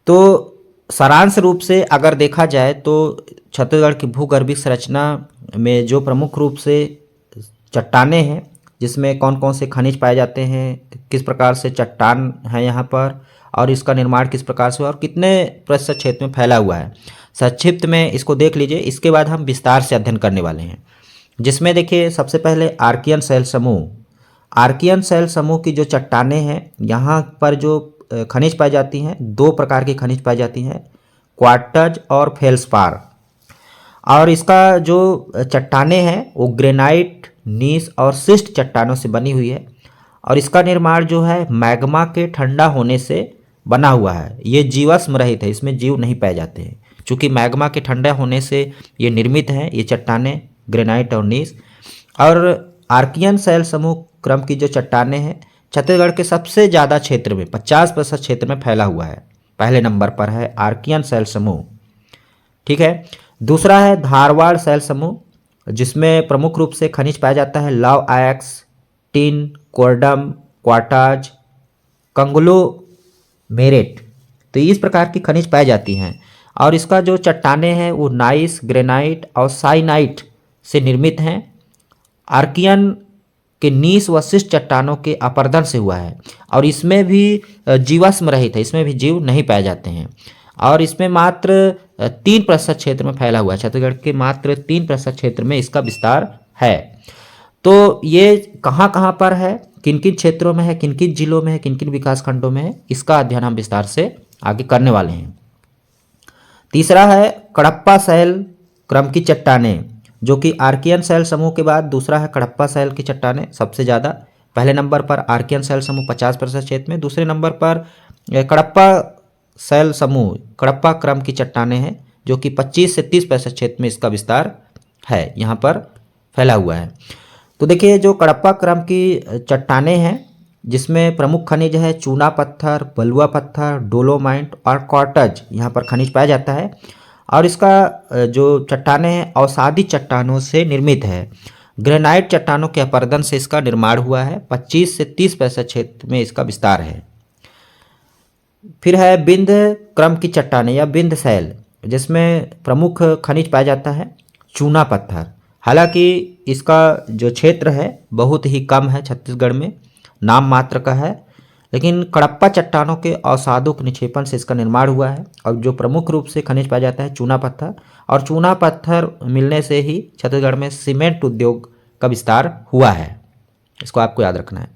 तो सारांश रूप से अगर देखा जाए तो छत्तीसगढ़ की भूगर्भीय संरचना में जो प्रमुख रूप से चट्टानें हैं, जिसमें कौन कौन से खनिज पाए जाते हैं, किस प्रकार से चट्टान है यहाँ पर, और इसका निर्माण किस प्रकार से हुआ और कितने प्रतिशत क्षेत्र में फैला हुआ है, संक्षिप्त में इसको देख लीजिए। इसके बाद हम विस्तार से अध्ययन करने वाले हैं, जिसमें देखिए सबसे पहले आर्कियन शैल समूह। आर्कियन शैल समूह की जो चट्टानें हैं, यहाँ पर जो खनिज पाई जाती हैं, दो प्रकार की खनिज पाई जाती हैं, क्वार्टज और फेल्सपार। और इसका जो चट्टानें हैं वो ग्रेनाइट, नीस और शिस्ट चट्टानों से बनी हुई है, और इसका निर्माण जो है मैग्मा के ठंडा होने से बना हुआ है। ये जीवाश्म रहित है, इसमें जीव नहीं पाए जाते हैं, क्योंकि मैग्मा के ठंडा होने से ये निर्मित हैं ये चट्टानें, ग्रेनाइट और नीस। और आर्कियन शैल समूह क्रम की जो चट्टानें हैं छत्तीसगढ़ के सबसे ज़्यादा क्षेत्र में 50% क्षेत्र में फैला हुआ है। पहले नंबर पर है आर्कियन शैल समूह, ठीक है। दूसरा है धारवाड़ शैल समूह, जिसमें प्रमुख रूप से खनिज पाया जाता है लव आयक्स, टिन, कोर्डम, क्वार्टाज, कंग्लोमेरेट। तो इस प्रकार की खनिज पाई जाती हैं, और इसका जो चट्टानें हैं वो नाइस, ग्रेनाइट और साइनाइट से निर्मित हैं। आर्कियन के नीस व शिष्ट चट्टानों के अपरदन से हुआ है, और इसमें भी जीवाश्म रहित है, इसमें भी जीव नहीं पाए जाते हैं, और इसमें मात्र 3% क्षेत्र में फैला हुआ है। छत्तीसगढ़ के मात्र 3% क्षेत्र में इसका विस्तार है। तो ये कहाँ कहाँ पर है, किन किन क्षेत्रों में है, किन किन जिलों में है, किन किन विकास खंडों में है, इसका अध्ययन हम विस्तार से आगे करने वाले हैं। तीसरा है कडप्पा शैल क्रम की चट्टानें, जो कि आर्कियन शैल समूह के बाद दूसरा है कडप्पा शैल की चट्टानें सबसे ज़्यादा। पहले नंबर पर आर्कियन शैल समूह 50% क्षेत्र में, दूसरे नंबर पर कडप्पा शैल समूह, कडप्पा क्रम की चट्टानें हैं, जो कि 25 से 30% क्षेत्र में इसका विस्तार है, यहाँ पर फैला हुआ है। तो देखिए जो कडप्पा क्रम की चट्टानें हैं, जिसमें प्रमुख खनिज है चूना पत्थर, बलुआ पत्थर, डोलोमाइट और क्वार्टज, यहाँ पर खनिज पाया जाता है। और इसका जो चट्टानें हैं अवसादी चट्टानों से निर्मित है। ग्रेनाइट चट्टानों के अपरदन से इसका निर्माण हुआ है। 25 से 30% क्षेत्र में इसका विस्तार है। फिर है बिंद क्रम की चट्टानें या बिंद शैल, जिसमें प्रमुख खनिज पाया जाता है चूना पत्थर। हालांकि इसका जो क्षेत्र है बहुत ही कम है, छत्तीसगढ़ में नाम मात्र का है, लेकिन कडप्पा चट्टानों के अवसादों के निक्षेपण से इसका निर्माण हुआ है। और जो प्रमुख रूप से खनिज पाया जाता है चूना पत्थर, और चूना पत्थर मिलने से ही छत्तीसगढ़ में सीमेंट उद्योग का विस्तार हुआ है, इसको आपको याद रखना है।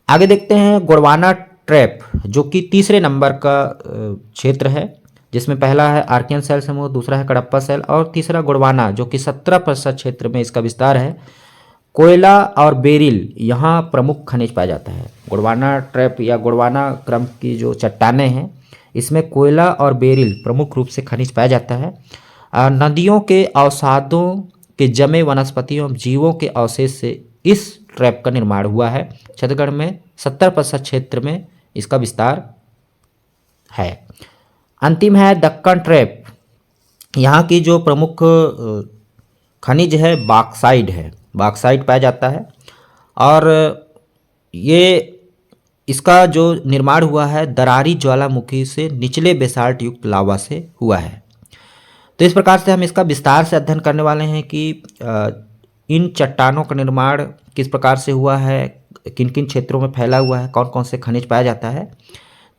आगे देखते हैं गोंडवाना ट्रैप, जो कि तीसरे नंबर का क्षेत्र है, जिसमें पहला है आर्कियन शैल समूह, दूसरा है कडप्पा शैल और तीसरा गोंडवाना, जो कि 17% क्षेत्र में इसका विस्तार है। कोयला और बेरिल यहाँ प्रमुख खनिज पाया जाता है। गोंडवाना ट्रैप या गोंडवाना क्रम की जो चट्टानें हैं, इसमें कोयला और बेरिल प्रमुख रूप से खनिज पाया जाता है। नदियों के अवसादों के जमे वनस्पतियों जीवों के अवशेष से इस ट्रैप का निर्माण हुआ है। छत्तीसगढ़ में 70% क्षेत्र में इसका विस्तार है। अंतिम है दक्कन ट्रैप, यहाँ की जो प्रमुख खनिज है बॉक्साइट है, बॉक्साइट पाया जाता है, और ये इसका जो निर्माण हुआ है दरारी ज्वालामुखी से निचले बेसाल्ट युक्त लावा से हुआ है। तो इस प्रकार से हम इसका विस्तार से अध्ययन करने वाले हैं कि इन चट्टानों का निर्माण किस प्रकार से हुआ है, किन किन क्षेत्रों में फैला हुआ है, कौन कौन से खनिज पाया जाता है।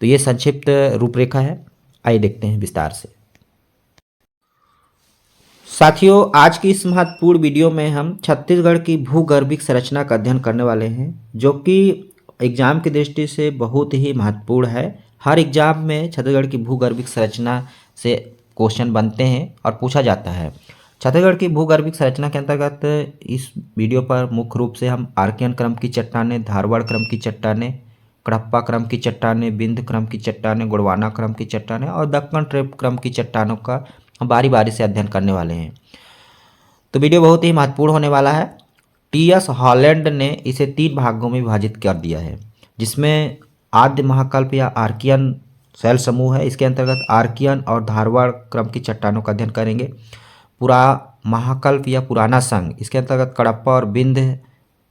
तो ये संक्षिप्त रूपरेखा है, आइए देखते हैं विस्तार से। साथियों, आज की इस महत्वपूर्ण वीडियो में हम छत्तीसगढ़ की भूगर्भिक संरचना का अध्ययन करने वाले हैं, जो कि एग्जाम की दृष्टि से बहुत ही महत्वपूर्ण है। हर एग्जाम में छत्तीसगढ़ की भूगर्भिक संरचना से क्वेश्चन बनते हैं और पूछा जाता है। छत्तीसगढ़ की भूगर्भिक संरचना के अंतर्गत इस वीडियो पर मुख्य रूप से हम आर्कियन क्रम की चट्टानें, धारवाड़ क्रम की चट्टानें, कडप्पा क्रम की चट्टानें, बिंद क्रम की चट्टानें, गोंडवाना क्रम की चट्टानें और दक्कन ट्रैप क्रम की चट्टानों का बारी बारी से अध्ययन करने वाले हैं। तो वीडियो बहुत ही महत्वपूर्ण होने वाला है। टी.एस. हॉलैंड ने इसे 3 भागों में विभाजित कर दिया है, जिसमें आद्य महाकल्प या आर्कियन शैल समूह है, इसके अंतर्गत आर्कियन और धारवाड़ क्रम की चट्टानों का अध्ययन करेंगे। पूरा महाकल्प या पुराना संघ, इसके अंतर्गत कडप्पा और बिंद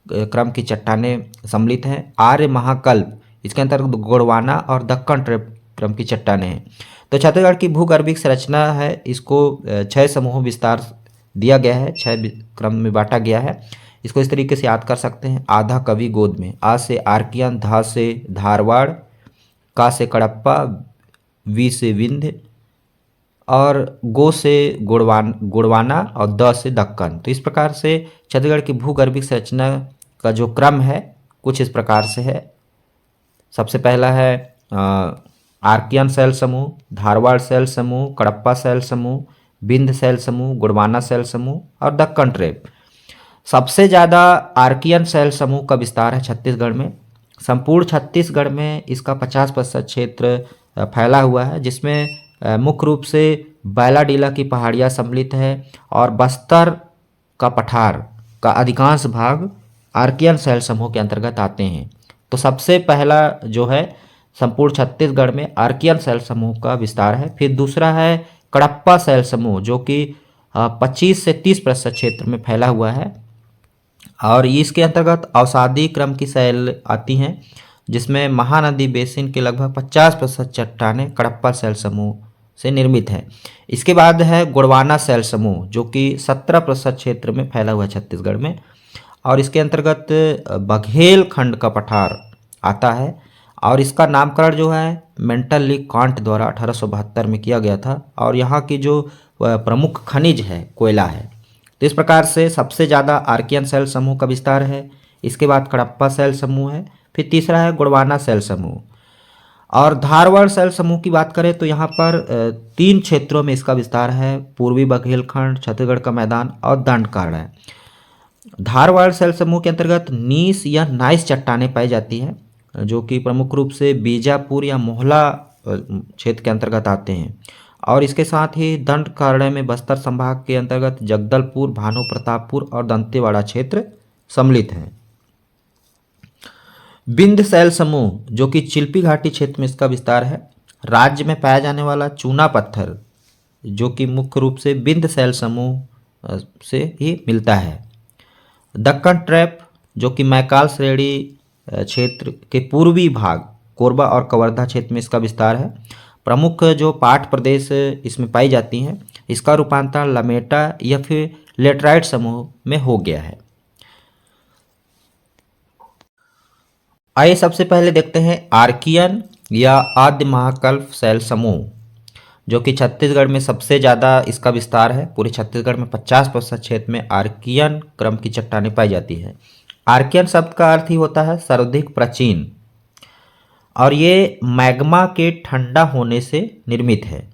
क्रम की चट्टानें सम्मिलित हैं। आर्य महाकल्प, इसके अंतर्गत गोंडवाना और दक्कन ट्रैप क्रम की चट्टानें हैं। तो छत्तीसगढ़ की भूगर्भिक संरचना है, इसको 6 समूह विस्तार दिया गया है, 6 क्रम में बांटा गया है। इसको इस तरीके से याद कर सकते हैं। आधा कवि गोद में, आ से आर्कियन, धा से धारवाड़, का से कड़प्पा, वी से विंध्य और गो से गुड़वाना और द से दक्कन। तो इस प्रकार से छत्तीसगढ़ की भूगर्भिक संरचना का जो क्रम है कुछ इस प्रकार से है। सबसे पहला है आर्कियन शैल समूह, धारवाड़ शैल समूह, कड़प्पा शैल समूह, विंध्य शैल समूह, गुड़वाना शैल समूह और दक्कन ट्रेप। सबसे ज़्यादा आर्कियन शैल समूह का विस्तार है छत्तीसगढ़ में। संपूर्ण छत्तीसगढ़ में इसका 50% क्षेत्र फैला हुआ है, जिसमें मुख्य रूप से बैलाडीला की पहाड़ियाँ सम्मिलित है और बस्तर का पठार का अधिकांश भाग आर्कियन शैल समूह के अंतर्गत आते हैं। तो सबसे पहला जो है संपूर्ण छत्तीसगढ़ में आर्कियन शैल समूह का विस्तार है। फिर दूसरा है कड़प्पा शैल समूह, जो कि 25 से 30% क्षेत्र में फैला हुआ है और इसके अंतर्गत अवसादी क्रम की शैल आती हैं, जिसमें महानदी बेसिन के लगभग 50% चट्टानें कड़प्पा शैल समूह से निर्मित है। इसके बाद है गुड़वाना शैल समूह, जो कि 17% क्षेत्र में फैला हुआ है छत्तीसगढ़ में और इसके अंतर्गत बघेल खंड का पठार आता है और इसका नामकरण जो है मेंटल ली कांट द्वारा 1872 में किया गया था और यहाँ की जो प्रमुख खनिज है कोयला है। तो इस प्रकार से सबसे ज़्यादा आर्कियन शैल समूह का विस्तार है। इसके बाद कड़प्पा शैल समूह है, फिर तीसरा है गुड़वाना शैल समूह। और धारवाड़ शैल समूह की बात करें तो यहाँ पर 3 क्षेत्रों में इसका विस्तार है, पूर्वी बघेलखंड, छत्तीसगढ़ का मैदान और दंडकारण्य है। धारवाड़ शैल समूह के अंतर्गत नीस या नाइस चट्टानें पाई जाती हैं, जो कि प्रमुख रूप से बीजापुर या मोहला क्षेत्र के अंतर्गत आते हैं और इसके साथ ही दंडकारण्य में बस्तर संभाग के अंतर्गत जगदलपुर, भानु प्रतापपुर और दंतेवाड़ा क्षेत्र सम्मिलित हैं। विंध्य शैल समूह, जो कि चिल्पी घाटी क्षेत्र में इसका विस्तार है। राज्य में पाया जाने वाला चूना पत्थर, जो कि मुख्य रूप से विंध्य शैल समूह से ही मिलता है। दक्कन ट्रैप, जो कि मैकाल श्रेणी क्षेत्र के पूर्वी भाग कोरबा और कवर्धा क्षेत्र में इसका विस्तार है। प्रमुख जो पाठ प्रदेश इसमें पाई जाती हैं, इसका रूपांतरण लमेटा या फिर लेटराइट समूह में हो गया है। आइए सबसे पहले देखते हैं आर्कियन या आद्य महाकल्प शैल समूह, जो कि छत्तीसगढ़ में सबसे ज़्यादा इसका विस्तार है। पूरे छत्तीसगढ़ में 50% क्षेत्र में आर्कियन क्रम की चट्टानें पाई जाती हैं। आर्कियन शब्द का अर्थ ही होता है सर्वाधिक प्राचीन और ये मैग्मा के ठंडा होने से निर्मित है।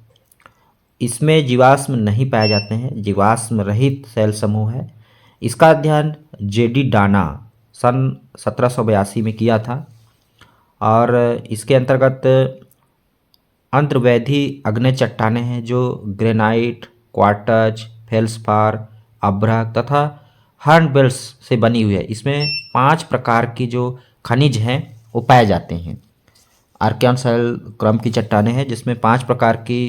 इसमें जीवाश्म नहीं पाए जाते हैं, जीवाश्म रहित शैल समूह है। इसका अध्ययन जेडी डाना सन 1782 में किया था और इसके अंतर्गत अंतर्वैधी अग्नि चट्टानें हैं, जो ग्रेनाइट, क्वार्टज, फेल्सपार, अभ्रक तथा हॉर्नबिल्स से बनी हुई है। इसमें 5 प्रकार की जो खनिज हैं वो पाए जाते हैं। आर्कियन शैल क्रम की चट्टानें हैं जिसमें 5 प्रकार की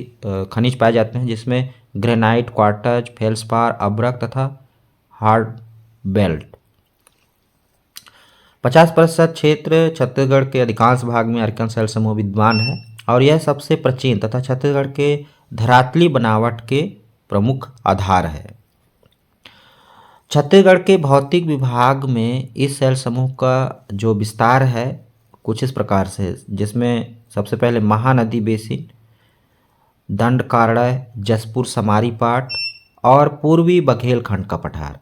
खनिज पाए जाते हैं, जिसमें ग्रेनाइट, क्वार्टज, फेल्सपार, अभ्रक तथा हॉर्नबिल्ट। 50% क्षेत्र छत्तीसगढ़ के अधिकांश भाग में आर्कियन शैल समूह विद्यमान है और यह सबसे प्राचीन तथा छत्तीसगढ़ के धरातली बनावट के प्रमुख आधार है। छत्तीसगढ़ के भौतिक विभाग में इस शैल समूह का जो विस्तार है कुछ इस प्रकार से, जिसमें सबसे पहले महानदी बेसिन, दंडकारण्य, जसपुर समारी पाट और पूर्वी बघेलखंड का पठार।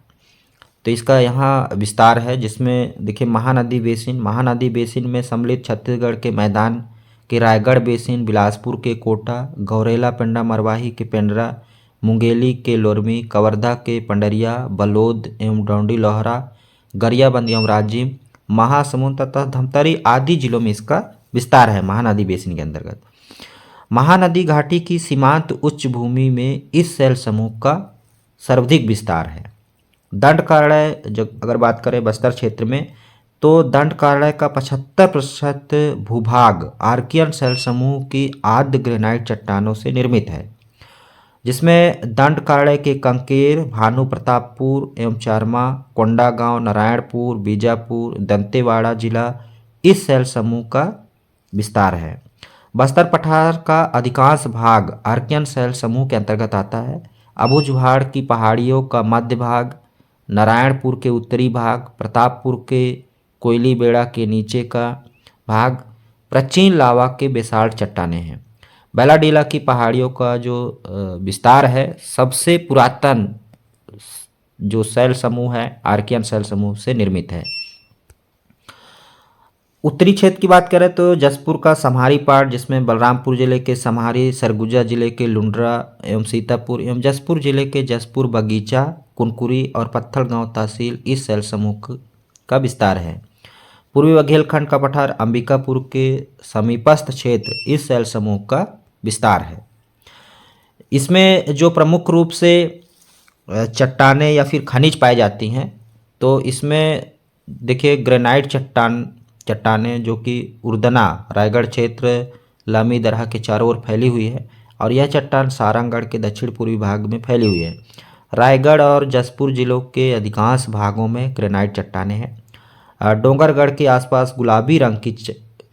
तो इसका यहाँ विस्तार है, जिसमें देखिए महानदी बेसिन में सम्मिलित छत्तीसगढ़ के मैदान के रायगढ़ बेसिन, बिलासपुर के कोटा, गौरेला पेंड्रा मरवाही के पेंड्रा, मुंगेली के लोरमी, कवर्धा के पंडरिया, बलोद एवं डौंडी लोहरा, गरियाबंद एवं राजिम, महासमुंद तथा धमतरी आदि जिलों में इसका विस्तार है महानदी बेसिन के अंतर्गत। महानदी घाटी की सीमांत उच्च भूमि में इस शैल समूह का सर्वाधिक विस्तार है। दंडकारण्य जो अगर बात करें बस्तर क्षेत्र में, तो दंडकारण्य का 75% भूभाग आर्कियन शैल समूह की आद्य ग्रेनाइट चट्टानों से निर्मित है, जिसमें दंडकारण्य के कंकेर, भानु प्रतापपुर एवं चारमा, कोंडागांव, नारायणपुर, बीजापुर, दंतेवाड़ा जिला इस शैल समूह का विस्तार है। बस्तर पठार का अधिकांश भाग आर्कियन शैल समूह के अंतर्गत आता है। अबुझमाड़ की पहाड़ियों का मध्य भाग, नारायणपुर के उत्तरी भाग, प्रतापपुर के कोयली बेड़ा के नीचे का भाग प्राचीन लावा के बेसाल्ट चट्टानें हैं। बैलाडीला की पहाड़ियों का जो विस्तार है, सबसे पुरातन जो शैल समूह है आर्कियन शैल समूह से निर्मित है। उत्तरी क्षेत्र की बात करें तो जसपुर का समहारी पाट, जिसमें बलरामपुर जिले के समहारी, सरगुजा जिले के लुंड्रा एवं सीतापुर एवं जसपुर जिले के जसपुर, बगीचा, कुनकुरी और पत्थलगांव तहसील इस शैल समूह का विस्तार है। पूर्वी बघेलखंड का पठार अंबिकापुर के समीपस्थ क्षेत्र इस शैल समूह का विस्तार है। इसमें जो प्रमुख रूप से चट्टानें या फिर खनिज पाई जाती हैं, तो इसमें देखिए ग्रेनाइट चट्टानें जो कि उर्दना रायगढ़ क्षेत्र लामी दरहा के चारों ओर फैली हुई है और यह चट्टान सारंगगढ़ के दक्षिण पूर्वी भाग में फैली हुई है। रायगढ़ और जसपुर जिलों के अधिकांश भागों में ग्रेनाइट चट्टानें हैं। डोंगरगढ़ के आसपास गुलाबी रंग की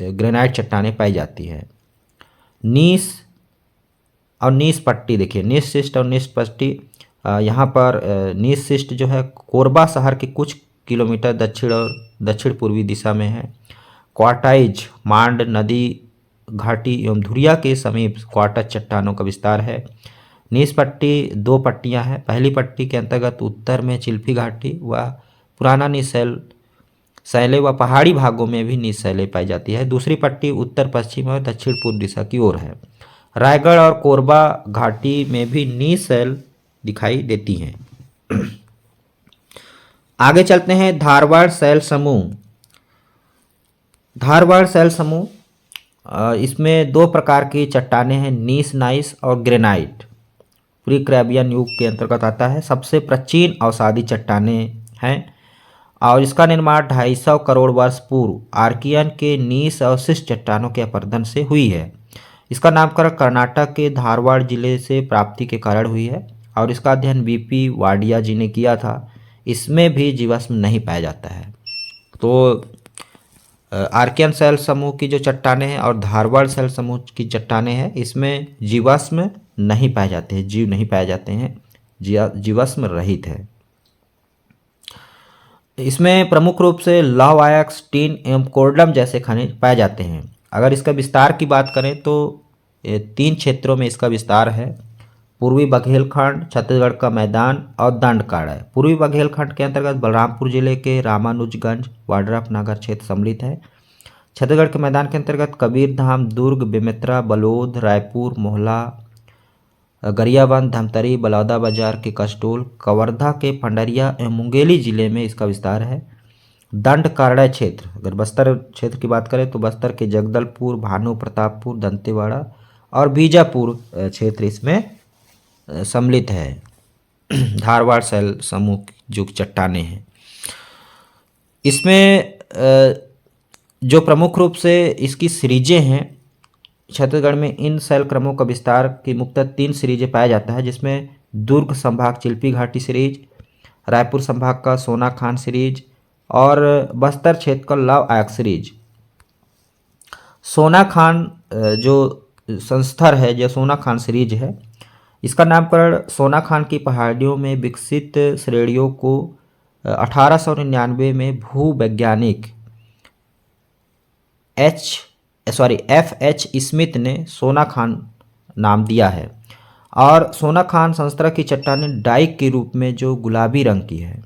ग्रेनाइट चट्टानें पाई जाती है। नीस और नीस पट्टी, देखिए नीस शिस्ट और नीस पट्टी, यहाँ पर नीस शिस्ट जो है कोरबा शहर के कुछ किलोमीटर दक्षिण और दक्षिण पूर्वी दिशा में है। क्वार्टाइज मांड नदी घाटी एवं धुरिया के समीप क्वार्टर चट्टानों का विस्तार है। नीस पट्टी दो पट्टियां हैं। पहली पट्टी के अंतर्गत उत्तर में चिल्फी घाटी व पुराना निशैल शैलें व पहाड़ी भागों में भी निशैलें पाई जाती है। दूसरी पट्टी उत्तर पश्चिम और दक्षिण पूर्व दिशा की ओर है। रायगढ़ और कोरबा घाटी में भी निशैल दिखाई देती हैं। आगे चलते हैं धारवाड़ शैल समूह। धारवाड़ शैल समूह, इसमें दो प्रकार की चट्टानें हैं, नीस नाइस और ग्रेनाइट। प्री कैम्ब्रियन युग के अंतर्गत आता है। सबसे प्राचीन अवसादी चट्टानें हैं और इसका निर्माण 250 करोड़ वर्ष पूर्व आर्कियन के नीस अवशिष्ट चट्टानों के अपरदन से हुई है। इसका नामकरण कर्नाटक के धारवाड़ जिले से प्राप्ति के कारण हुई है और इसका अध्ययन बीपी वाडिया जी ने किया था। इसमें भी जीवाश्म नहीं पाया जाता है। तो आर्कियन शैल समूह की जो चट्टानें हैं और धारवाड़ शैल समूह की चट्टानें हैं, इसमें जीवाश्म नहीं पाए जाते हैं, जीव नहीं पाए जाते हैं, जीवाश्म रहित है। इसमें प्रमुख रूप से लौह अयस्क, टीन एवं कोर्डम जैसे खनिज पाए जाते हैं। अगर इसका विस्तार की बात करें तो 3 क्षेत्रों में इसका विस्तार है। पूर्वी बघेलखंड, छत्तीसगढ़ का मैदान और दंडकाड़ा है। पूर्वी बघेलखंड के अंतर्गत बलरामपुर जिले के रामानुजगंज वाड्रफनगर क्षेत्र सम्मिलित है। छत्तीसगढ़ के मैदान के अंतर्गत कबीरधाम, दुर्ग, बेमेतरा, बलौद, रायपुर, मोहला, गरियाबंद, धमतरी, बलौदा बाजार के कसडोल, कवर्धा के पंडरिया एवं मुंगेली जिले में इसका विस्तार है। दंडकारण्य क्षेत्र, अगर बस्तर क्षेत्र की बात करें तो बस्तर के जगदलपुर, भानु प्रतापपुर, दंतेवाड़ा और बीजापुर क्षेत्र इसमें सम्मिलित है। धारवाड़ शैल समूह जो चट्टानें हैं, इसमें जो प्रमुख रूप से इसकी सीरीजें हैं, छत्तीसगढ़ में इन शैल क्रमों का विस्तार की मुख्यतः 3 सीरीजें पाया जाता है, जिसमें दुर्ग संभाग चिल्पी घाटी सीरीज, रायपुर संभाग का सोना खान सीरीज और बस्तर क्षेत्र का लव अयस्क सीरीज। सोना खान जो संस्था है, जो सोना खान सीरीज है, इसका नामकरण सोना खान की पहाड़ियों में विकसित श्रेणियों को 1899 में भूवैज्ञानिक F.H. स्मिथ ने सोना खान नाम दिया है। और सोना खान संस्था की चट्टानें डाइक के रूप में जो गुलाबी रंग की है,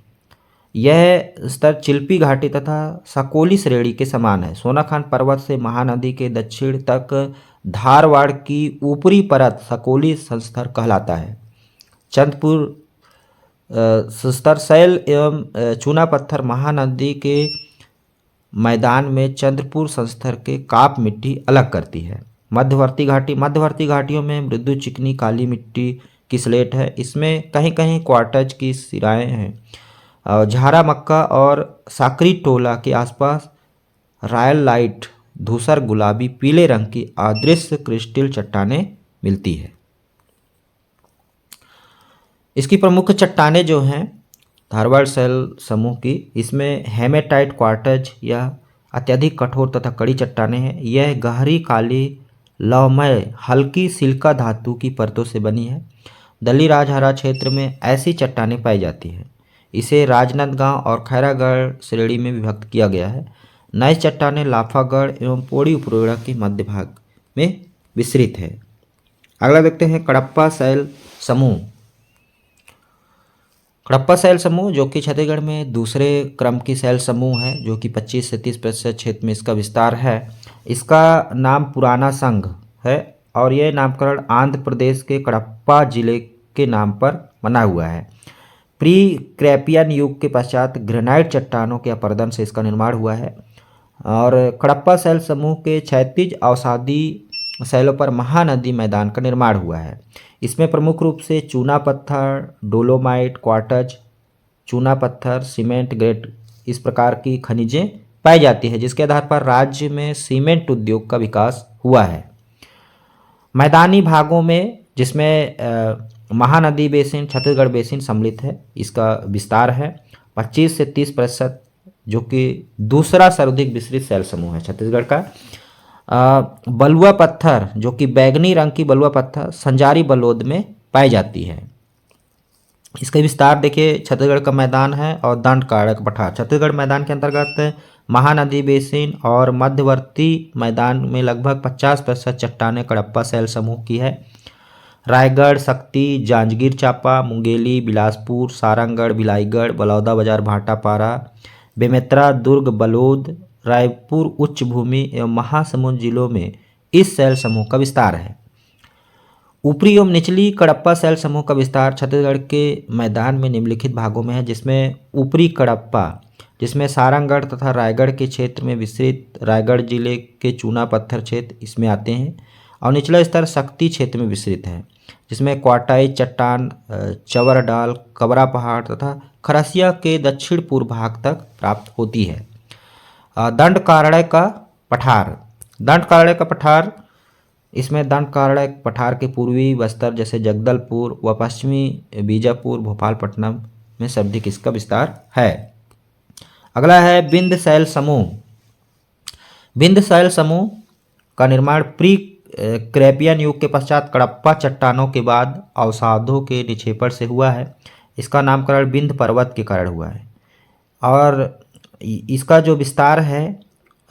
यह स्तर चिल्पी घाटी तथा सकोली श्रेणी के समान है। सोना खान पर्वत से महानदी के दक्षिण तक धारवाड़ की ऊपरी परत सकोली संस्तर कहलाता है। चंद्रपुर संस्तर शैल एवं चूना पत्थर महानदी के मैदान में चंद्रपुर संस्तर के काप मिट्टी अलग करती है। मध्यवर्ती घाटियों में मृदु चिकनी काली मिट्टी की स्लेट है। इसमें कहीं कहीं क्वार्टज की सिराएं हैं। झारा मक्का और साकरी टोला के आसपास रॉयल लाइट धूसर गुलाबी पीले रंग की अदृश्य क्रिस्टल चट्टानें मिलती है। इसकी प्रमुख चट्टानें जो हैं धारवाड़ शैल समूह की, इसमें हेमेटाइट क्वार्टज या अत्यधिक कठोर तथा कड़ी चट्टानें हैं। यह गहरी काली लौहमय हल्की सिलिका धातु की परतों से बनी है। दली राजहरा क्षेत्र में ऐसी चट्टानें पाई जाती हैं। इसे राजनांदगांव और खैरागढ़ श्रेणी में विभक्त किया गया है। नई चट्टानें लाफागढ़ एवं पौड़ी उपरोड़ा के मध्य भाग में विस्तृत है। अगला देखते हैं कडप्पा शैल समूह। कडप्पा शैल समूह जो कि छत्तीसगढ़ में दूसरे क्रम की शैल समूह है, जो कि 25 से 30% क्षेत्र में इसका विस्तार है। इसका नाम पुराना संघ है और यह नामकरण आंध्र प्रदेश के कडप्पा जिले के नाम पर बना हुआ है। प्री क्रैपियन युग के पश्चात ग्रेनाइट चट्टानों के अपरदन से इसका निर्माण हुआ है। और कडप्पा शैल समूह के क्षैतिज अवसादी शैलों पर महानदी मैदान का निर्माण हुआ है। इसमें प्रमुख रूप से चूना पत्थर, डोलोमाइट, क्वार्टज, चूना पत्थर, सीमेंट, ग्रेट इस प्रकार की खनिजें पाई जाती है, जिसके आधार पर राज्य में सीमेंट उद्योग का विकास हुआ है। मैदानी भागों में जिसमें महानदी बेसिन, छत्तीसगढ़ बेसिन सम्मिलित है, इसका विस्तार है 25 से 30%, जो कि दूसरा सर्वाधिक विस्तृत शैल समूह है छत्तीसगढ़ का। बलुआ पत्थर जो कि बैगनी रंग की बलुआ पत्थर संजारी बलोद में पाई जाती है। इसका विस्तार देखिए, छत्तीसगढ़ का मैदान है और दंड कारक पठार। छत्तीसगढ़ मैदान के अंतर्गत महानदी बेसिन और मध्यवर्ती मैदान में लगभग 50% चट्टानें कडप्पा शैल समूह की है। रायगढ़, शक्ति, जांजगीर चांपा, मुंगेली, बिलासपुर, सारंगढ़, भिलाईगढ़, बलौदा बाजार, भाटापारा, बेमेतरा, दुर्ग, बलोद, रायपुर उच्च भूमि एवं महासमुंद जिलों में इस शैल समूह का विस्तार है। ऊपरी एवं निचली कडप्पा शैल समूह का विस्तार छत्तीसगढ़ के मैदान में निम्नलिखित भागों में है, जिसमें ऊपरी कडप्पा जिसमें सारंगढ़ तथा रायगढ़ के क्षेत्र में विस्तृत, रायगढ़ जिले के चूना पत्थर क्षेत्र इसमें आते हैं, और निचला स्तर शक्ति क्षेत्र में विस्तृत है, जिसमें क्वाटाई चट्टान, चवरडाल, कबरा पहाड़ तथा खरसिया के दक्षिण पूर्व भाग तक प्राप्त होती है। दंडकारण्य का पठार। दंडकारण्य का पठार, इसमें दंडकारण्य पठार के पूर्वी बस्तर जैसे जगदलपुर व पश्चिमी बीजापुर, भोपालपट्टनम में सर्वाधिक इसका विस्तार है। अगला है बिंद शैल समूह। बिंद शैल समूह का निर्माण प्री क्रैपियन युग के पश्चात कडप्पा चट्टानों के बाद अवसादों के निक्षेपण से हुआ है। इसका नामकरण बिंद पर्वत के कारण हुआ है और इसका जो विस्तार है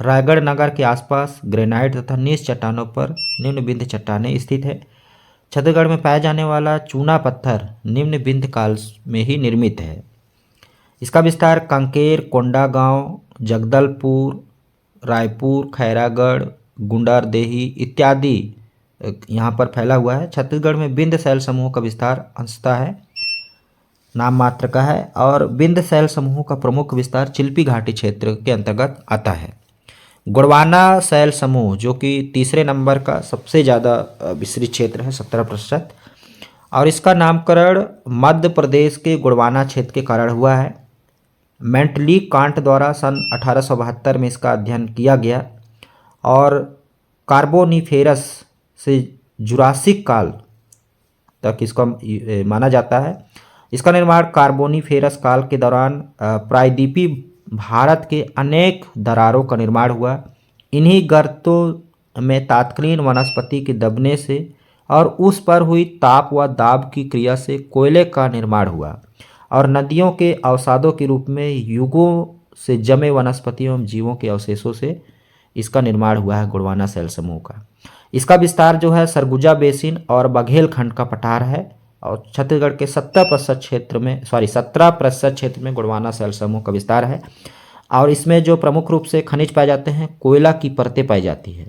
रायगढ़ नगर के आसपास ग्रेनाइट तथा नीच चट्टानों पर निम्न बिंद चट्टानें स्थित है। छत्तीसगढ़ में पाया जाने वाला चूना पत्थर निम्न बिंद काल में ही निर्मित है। इसका विस्तार कांकेर, कोंडागांव, जगदलपुर, रायपुर, खैरागढ़, गुंडारदेही इत्यादि यहाँ पर फैला हुआ है। छत्तीसगढ़ में बिंद शैल समूह का विस्तार अंशतः है, नाम मात्र का है, और बिंद शैल समूह का प्रमुख विस्तार चिल्पी घाटी क्षेत्र के अंतर्गत आता है। गोंडवाना शैल समूह जो कि तीसरे नंबर का सबसे ज़्यादा विस्तृत क्षेत्र है 17%, और इसका नामकरण मध्य प्रदेश के गोंडवाना क्षेत्र के कारण हुआ है। मेंटली कांट द्वारा सन 1872 में इसका अध्ययन किया गया और कार्बोनिफेरस से जुरासिक काल तक इसका माना जाता है। इसका निर्माण कार्बोनिफेरस काल के दौरान प्रायद्वीपीय भारत के अनेक दरारों का निर्माण हुआ। इन्हीं गर्तों में तात्कालीन वनस्पति के दबने से और उस पर हुई ताप व दाब की क्रिया से कोयले का निर्माण हुआ और नदियों के अवसादों के रूप में युगों से जमे वनस्पतियों एवं जीवों के अवशेषों से इसका निर्माण हुआ है गोंडवाना शैल समूह का। इसका विस्तार जो है सरगुजा बेसिन और बघेलखंड का पठार है और छत्तीसगढ़ के 17% क्षेत्र में गोंडवाना शैल समूह का विस्तार है और इसमें जो प्रमुख रूप से खनिज पाए जाते हैं, कोयला की परतें पाई जाती है।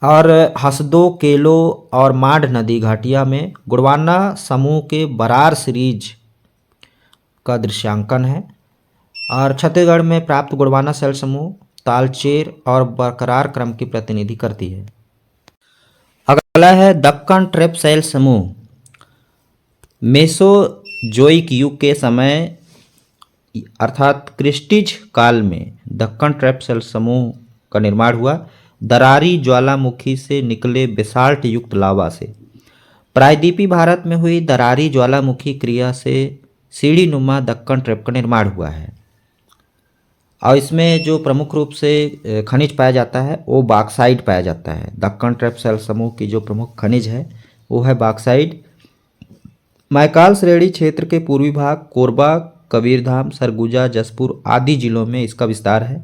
और हसदो, केलो और मांड नदी घाटिया में गोंडवाना समूह के बरार सीरीज का दृश्यांकन है और छत्तीसगढ़ में प्राप्त गोंडवाना शैल समूह तालचेर और बरकरार क्रम की प्रतिनिधि करती है। अगला है दक्कन ट्रैप शैल समूह। मेसोजोइक युग के समय अर्थात क्रिस्टीज काल में दक्कन ट्रैप शैल समूह का निर्माण हुआ दरारी ज्वालामुखी से निकले बेसाल्ट युक्त लावा से। प्रायद्वीपीय भारत में हुई दरारी ज्वालामुखी क्रिया से सीढ़ी नुमा दक्कन ट्रैप का निर्माण हुआ है। और इसमें जो प्रमुख रूप से खनिज पाया जाता है वो बॉक्साइट पाया जाता है। दक्कन ट्रैप सेल समूह की जो प्रमुख खनिज है वो है बॉक्साइट। मैकाल श्रेणी क्षेत्र के पूर्वी भाग कोरबा, कबीरधाम, सरगुजा, जसपुर आदि जिलों में इसका विस्तार है।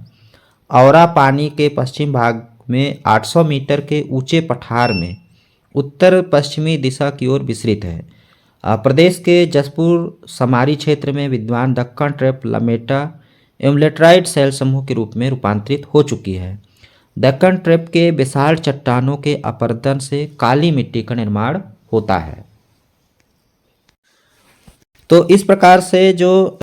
औरा पानी के पश्चिम भाग में 800 मीटर के ऊंचे पठार में उत्तर पश्चिमी दिशा की ओर विस्तृत है। प्रदेश के जसपुर समारी क्षेत्र में विद्वान दक्कन ट्रैप लमेटा एम्लेट्राइट सेल समूह के रूप में रूपांतरित हो चुकी है। दक्कन ट्रैप के विशाल चट्टानों के अपरदन से काली मिट्टी का निर्माण होता है। तो इस प्रकार से जो